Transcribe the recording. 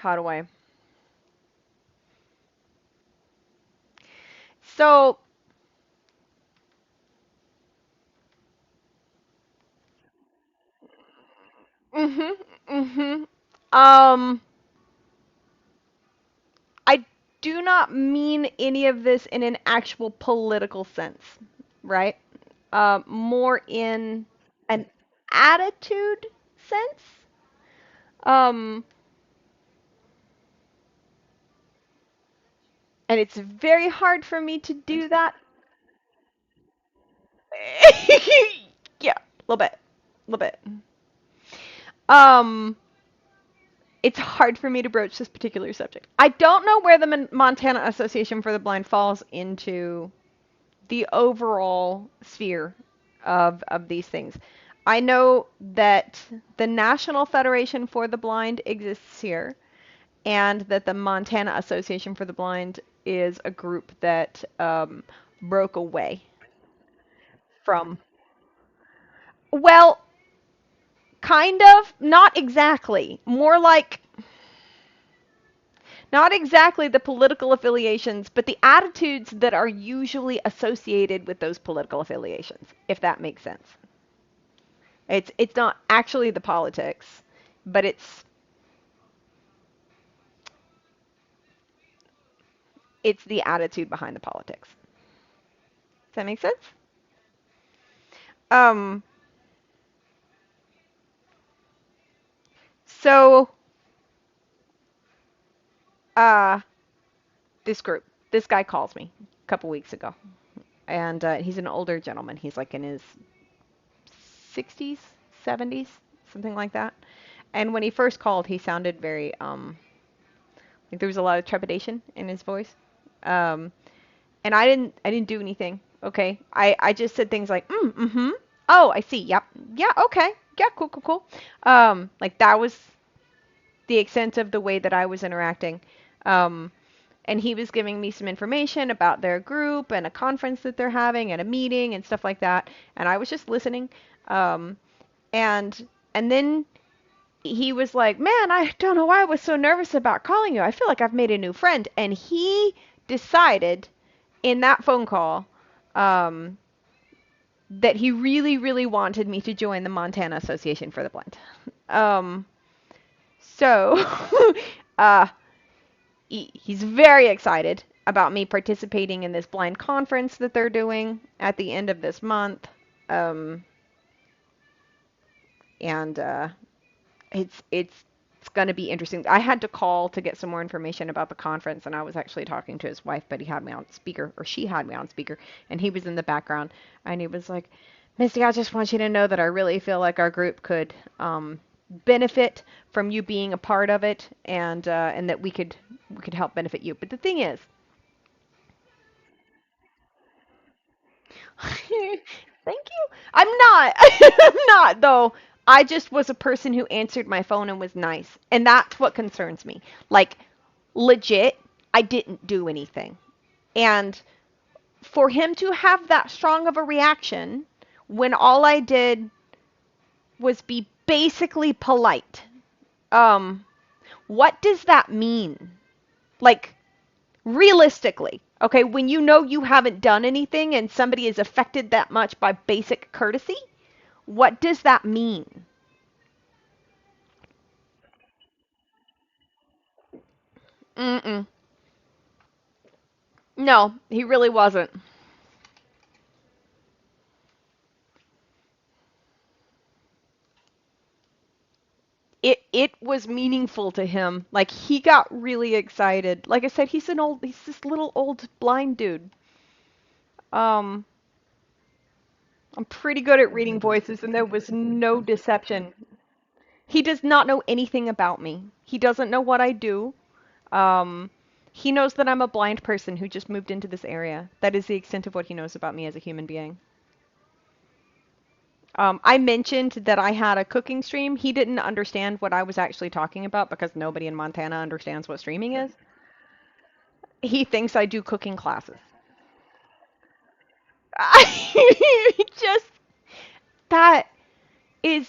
How do I? So, mhm, mhm. Um, I do not mean any of this in an actual political sense, right? More in an attitude sense. Um, and it's very hard for me to do that. Yeah, a little bit, a little bit. Um, it's hard for me to broach this particular subject. I don't know where the Montana Association for the Blind falls into the overall sphere of these things. I know that the National Federation for the Blind exists here, and that the Montana Association for the Blind is a group that broke away from. Well, kind of, not exactly. More like not exactly the political affiliations, but the attitudes that are usually associated with those political affiliations, if that makes sense. It's not actually the politics, but it's the attitude behind the politics. Does that make sense? Um, so uh this group, this guy calls me a couple weeks ago, and he's an older gentleman. He's like in his 60s, 70s, something like that. And when he first called, he sounded very like there was a lot of trepidation in his voice. Um, and I didn't do anything. Okay, I just said things like mm-hmm. Oh, I see. Yep. Yeah. Okay. Yeah. Cool. Cool. Cool. Like that was the extent of the way that I was interacting. Um, and he was giving me some information about their group and a conference that they're having and a meeting and stuff like that. And I was just listening. Um, and and then he was like, "Man, I don't know why I was so nervous about calling you. I feel like I've made a new friend." And he decided in that phone call um, that he really, really wanted me to join the Montana Association for the Blind. Um, so uh, he's very excited about me participating in this blind conference that they're doing at the end of this month. Um, and it's going to be interesting. I had to call to get some more information about the conference, and I was actually talking to his wife, but he had me on speaker, or she had me on speaker, and he was in the background, and he was like, "Misty, I just want you to know that I really feel like our group could benefit from you being a part of it, and that we could help benefit you." But the thing is, thank you. I'm not. I'm not though. I just was a person who answered my phone and was nice. And that's what concerns me. Like legit, I didn't do anything. And for him to have that strong of a reaction when all I did was be basically polite. Um what does that mean? Like realistically, okay, when you know you haven't done anything and somebody is affected that much by basic courtesy, what does that mean? Mm-mm. No, he really wasn't. It was meaningful to him. Like he got really excited. Like I said, he's this little old blind dude. Um, I'm pretty good at reading voices, and there was no deception. He does not know anything about me. He doesn't know what I do. Um, he knows that I'm a blind person who just moved into this area. That is the extent of what he knows about me as a human being. I mentioned that I had a cooking stream. He didn't understand what I was actually talking about because nobody in Montana understands what streaming is. He thinks I do cooking classes. I just that is